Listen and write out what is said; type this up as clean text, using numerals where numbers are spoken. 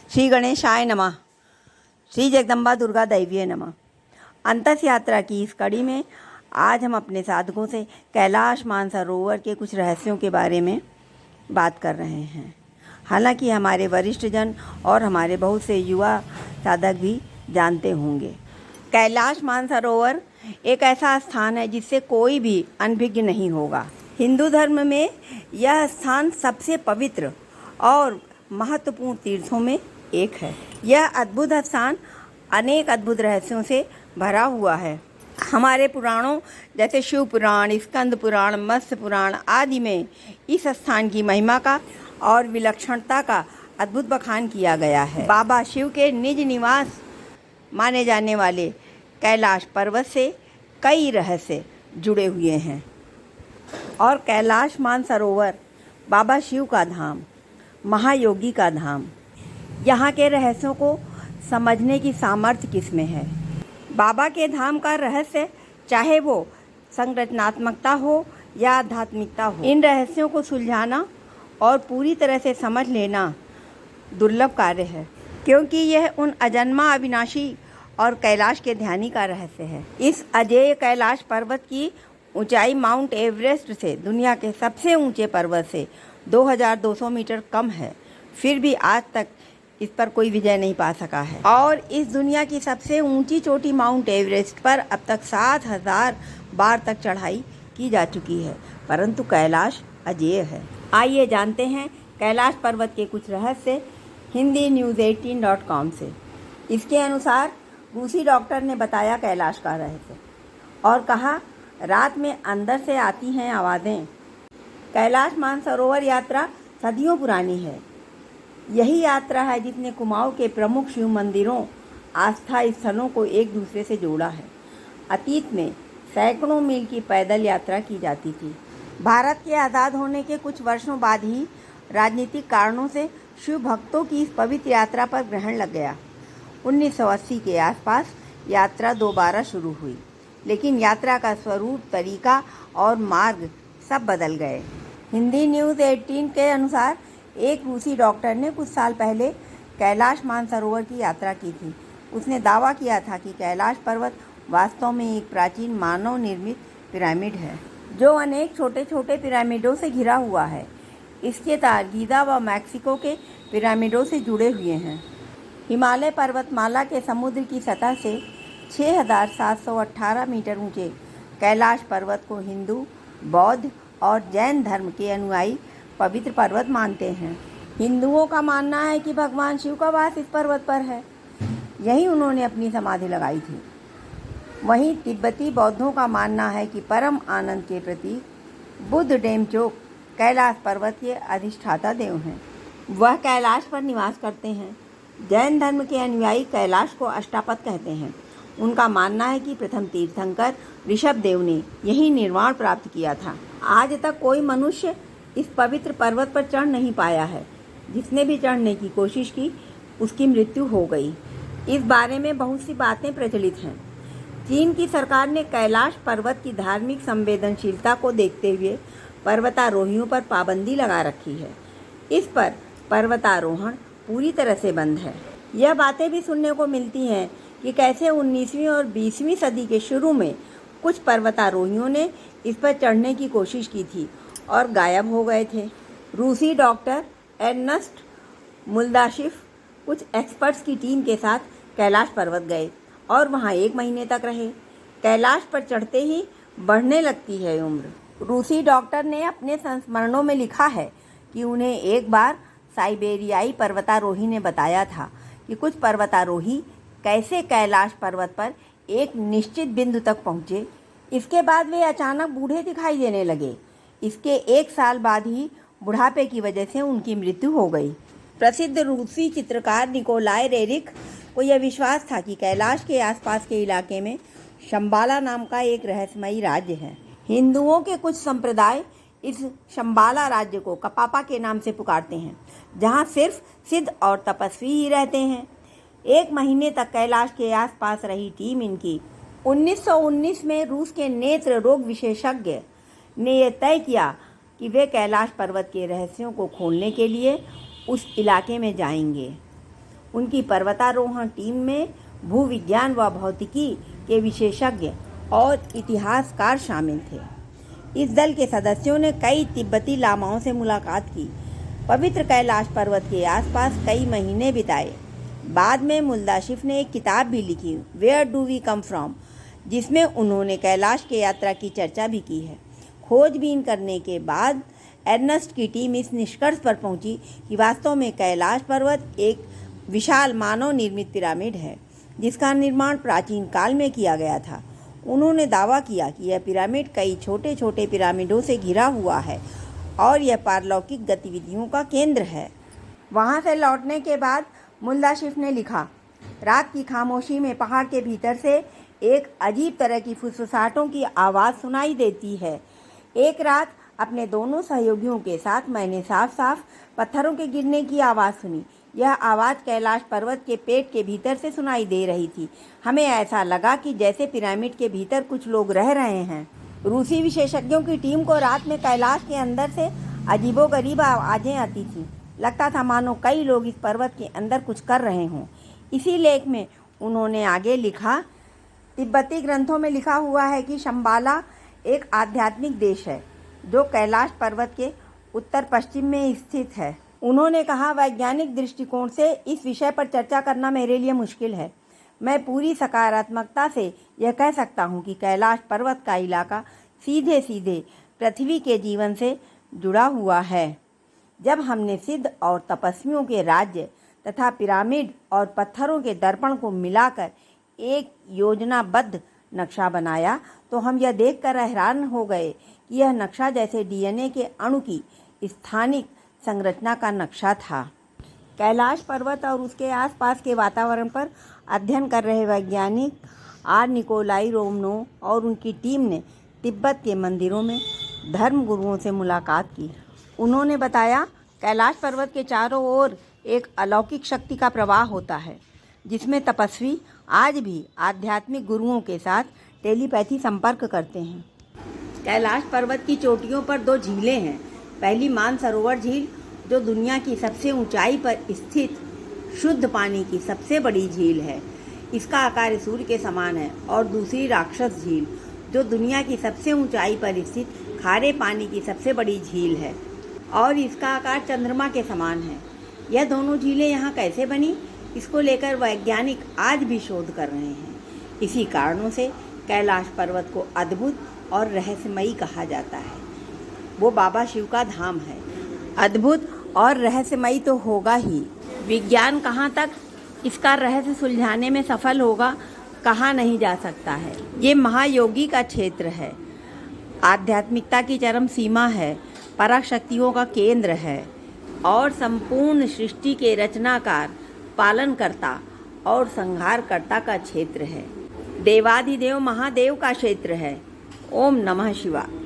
श्री गणेशाय नमः। श्री जगदम्बा दुर्गा दैवीय नमः। अंतस यात्रा की इस कड़ी में आज हम अपने साधकों से कैलाश मानसरोवर के कुछ रहस्यों के बारे में बात कर रहे हैं। हालांकि हमारे वरिष्ठ जन और हमारे बहुत से युवा साधक भी जानते होंगे। कैलाश मानसरोवर एक ऐसा स्थान है जिससे कोई भी अनभिज्ञ नहीं होगा। हिंदू धर्म में यह स्थान सबसे पवित्र और महत्वपूर्ण तीर्थों में एक है। यह अद्भुत स्थान अनेक अद्भुत रहस्यों से भरा हुआ है। हमारे पुराणों जैसे शिव पुराण, स्कंद पुराण, मत्स्य पुराण आदि में इस स्थान की महिमा का और विलक्षणता का अद्भुत बखान किया गया है। बाबा शिव के निज निवास माने जाने वाले कैलाश पर्वत से कई रहस्य जुड़े हुए हैं और कैलाश मानसरोवर बाबा शिव का धाम, महायोगी का धाम। यहाँ के रहस्यों को समझने की सामर्थ्य किसमें है। बाबा के धाम का रहस्य चाहे वो संरचनात्मकता हो या आध्यात्मिकता हो, इन रहस्यों को सुलझाना और पूरी तरह से समझ लेना दुर्लभ कार्य है, क्योंकि यह उन अजन्मा, अविनाशी और कैलाश के ध्यानी का रहस्य है। इस अजेय कैलाश पर्वत की ऊंचाई माउंट एवरेस्ट से, दुनिया के सबसे ऊंचे पर्वत से 2200 मीटर कम है। फिर भी आज तक इस पर कोई विजय नहीं पा सका है। और इस दुनिया की सबसे ऊंची चोटी माउंट एवरेस्ट पर अब तक 7000 बार तक चढ़ाई की जा चुकी है, परंतु कैलाश अजेय है। आइए जानते हैं कैलाश पर्वत के कुछ रहस्य हिंदी news18.com से। इसके अनुसार रूसी डॉक्टर ने बताया कैलाश का रहस्य और कहा, रात में अंदर से आती हैं आवाज़ें। कैलाश मानसरोवर यात्रा सदियों पुरानी है। यही यात्रा है जिसने कुमाऊं के प्रमुख शिव मंदिरों, आस्था स्थलों को एक दूसरे से जोड़ा है। अतीत में सैकड़ों मील की पैदल यात्रा की जाती थी। भारत के आज़ाद होने के कुछ वर्षों बाद ही राजनीतिक कारणों से शिव भक्तों की इस पवित्र यात्रा पर ग्रहण लग गया। 1980 के आसपास यात्रा दोबारा शुरू हुई, लेकिन यात्रा का स्वरूप, तरीका और मार्ग सब बदल गए। हिंदी न्यूज़ 18 के अनुसार एक रूसी डॉक्टर ने कुछ साल पहले कैलाश मानसरोवर की यात्रा की थी। उसने दावा किया था कि कैलाश पर्वत वास्तव में एक प्राचीन मानव निर्मित पिरामिड है, जो अनेक छोटे छोटे पिरामिडों से घिरा हुआ है। इसके तार गीज़ा व मैक्सिको के पिरामिडों से जुड़े हुए हैं। हिमालय पर्वतमाला के समुद्र की सतह से 6718 मीटर ऊंचे कैलाश पर्वत को हिंदू, बौद्ध और जैन धर्म के अनुयायी पवित्र पर्वत मानते हैं। हिंदुओं का मानना है कि भगवान शिव का वास इस पर्वत पर है, यहीं उन्होंने अपनी समाधि लगाई थी। वहीं तिब्बती बौद्धों का मानना है कि परम आनंद के प्रतीक बुद्ध डेमचोक कैलाश पर्वत के अधिष्ठाता देव हैं। वह कैलाश पर निवास करते हैं। जैन धर्म के अनुयायी कैलाश को अष्टापद कहते हैं। उनका मानना है कि प्रथम तीर्थंकर ऋषभ देव ने यही निर्वाण प्राप्त किया था। आज तक कोई मनुष्य इस पवित्र पर्वत पर चढ़ नहीं पाया है। जिसने भी चढ़ने की कोशिश की, उसकी मृत्यु हो गई। इस बारे में बहुत सी बातें प्रचलित हैं। चीन की सरकार ने कैलाश पर्वत की धार्मिक संवेदनशीलता को देखते हुए पर्वतारोहियों पर पाबंदी लगा रखी है। इस पर पर्वतारोहण पूरी तरह से बंद है। यह बातें भी सुनने को मिलती हैं कि कैसे 19वीं और 20वीं सदी के शुरू में कुछ पर्वतारोहियों ने इस पर चढ़ने की कोशिश की थी और गायब हो गए थे। रूसी डॉक्टर एर्नस्ट मुल्दाशिफ कुछ एक्सपर्ट्स की टीम के साथ कैलाश पर्वत गए और वहां 1 महीने तक रहे। कैलाश पर चढ़ते ही बढ़ने लगती है उम्र। रूसी डॉक्टर ने अपने संस्मरणों में लिखा है कि उन्हें एक बार साइबेरियाई पर्वतारोही ने बताया था कि कुछ पर्वतारोही कैसे कैलाश पर्वत पर एक निश्चित बिंदु तक पहुँचे। इसके बाद वे अचानक बूढ़े दिखाई देने लगे। इसके 1 साल बाद ही बुढ़ापे की वजह से उनकी मृत्यु हो गई। प्रसिद्ध रूसी चित्रकार निकोलाई रेरिख को यह विश्वास था कि कैलाश के आसपास के इलाके में शंबाला नाम का एक रहस्यमयी राज्य है। हिंदुओं के कुछ संप्रदाय इस शंबाला राज्य को कपापा के नाम से पुकारते हैं, जहां सिर्फ सिद्ध और तपस्वी ही रहते हैं। 1 महीने तक कैलाश के आसपास रही टीम इनकी 1919 में रूस के नेत्र रोग विशेषज्ञ ने यह तय किया कि वे कैलाश पर्वत के रहस्यों को खोलने के लिए उस इलाके में जाएंगे। उनकी पर्वतारोहण टीम में भूविज्ञान व भौतिकी के विशेषज्ञ और इतिहासकार शामिल थे। इस दल के सदस्यों ने कई तिब्बती लामाओं से मुलाकात की, पवित्र कैलाश पर्वत के आसपास कई महीने बिताए। बाद में मुल्दाशिफ ने एक किताब भी लिखी, where do we come from, जिसमें उन्होंने कैलाश की यात्रा की चर्चा भी की है। खोजबीन करने के बाद एर्नस्ट की टीम इस निष्कर्ष पर पहुंची कि वास्तव में कैलाश पर्वत एक विशाल मानव निर्मित पिरामिड है, जिसका निर्माण प्राचीन काल में किया गया था। उन्होंने दावा किया कि यह पिरामिड कई छोटे छोटे पिरामिडों से घिरा हुआ है और यह पारलौकिक गतिविधियों का केंद्र है। वहां से लौटने के बाद मुल्दाशिफ ने लिखा, रात की खामोशी में पहाड़ के भीतर से एक अजीब तरह की फुसफुसाहटों की आवाज़ सुनाई देती है। एक रात अपने दोनों सहयोगियों के साथ मैंने साफ साफ पत्थरों के गिरने की आवाज़ सुनी। यह आवाज़ कैलाश पर्वत के पेट के भीतर से सुनाई दे रही थी। हमें ऐसा लगा कि जैसे पिरामिड के भीतर कुछ लोग रह रहे हैं। रूसी विशेषज्ञों की टीम को रात में कैलाश के अंदर से अजीबोगरीब आवाज़ें आती थीं। लगता था मानो कई लोग इस पर्वत के अंदर कुछ कर रहे हों। इसी लेख में उन्होंने आगे लिखा, तिब्बती ग्रंथों में लिखा हुआ है कि शंबाला एक आध्यात्मिक देश है जो कैलाश पर्वत के उत्तर पश्चिम में स्थित है। उन्होंने कहा, वैज्ञानिक दृष्टिकोण से इस विषय पर चर्चा करना मेरे लिए मुश्किल है। मैं पूरी सकारात्मकता से यह कह सकता हूँ कि कैलाश पर्वत का इलाका सीधे सीधे पृथ्वी के जीवन से जुड़ा हुआ है। जब हमने सिद्ध और तपस्वियों के राज्य तथा पिरामिड और पत्थरों के दर्पण को मिलाकर एक योजनाबद्ध नक्शा बनाया तो हम यह देखकर हैरान हो गए कि यह नक्शा जैसे डीएनए के अणु की स्थानिक संरचना का नक्शा था। कैलाश पर्वत और उसके आसपास के वातावरण पर अध्ययन कर रहे वैज्ञानिक आर निकोलाई रोमनोव और उनकी टीम ने तिब्बत के मंदिरों में धर्म गुरुओं से मुलाकात की। उन्होंने बताया, कैलाश पर्वत के चारों ओर एक अलौकिक शक्ति का प्रवाह होता है, जिसमें तपस्वी आज भी आध्यात्मिक गुरुओं के साथ टेलीपैथी संपर्क करते हैं। कैलाश पर्वत की चोटियों पर 2 झीलें हैं। पहली मानसरोवर झील, जो दुनिया की सबसे ऊंचाई पर स्थित शुद्ध पानी की सबसे बड़ी झील है। इसका आकार सूर्य के समान है। और दूसरी राक्षस झील, जो दुनिया की सबसे ऊंचाई पर स्थित खारे पानी की सबसे बड़ी झील है और इसका आकार चंद्रमा के समान है। यह दोनों झीलें यहाँ कैसे बनी, इसको लेकर वैज्ञानिक आज भी शोध कर रहे हैं। इसी कारणों से कैलाश पर्वत को अद्भुत और रहस्यमयी कहा जाता है। वो बाबा शिव का धाम है। अद्भुत और रहस्यमयी तो होगा ही। विज्ञान कहाँ तक इसका रहस्य सुलझाने में सफल होगा, कहा नहीं जा सकता है। ये महायोगी का क्षेत्र है, आध्यात्मिकता की चरम सीमा है, पराशक्तियों का केंद्र है और संपूर्ण सृष्टि के रचनाकार, पालनकर्ता और संहारकर्ता का क्षेत्र है। देवाधिदेव महादेव का क्षेत्र है। ओम नमः शिवाय।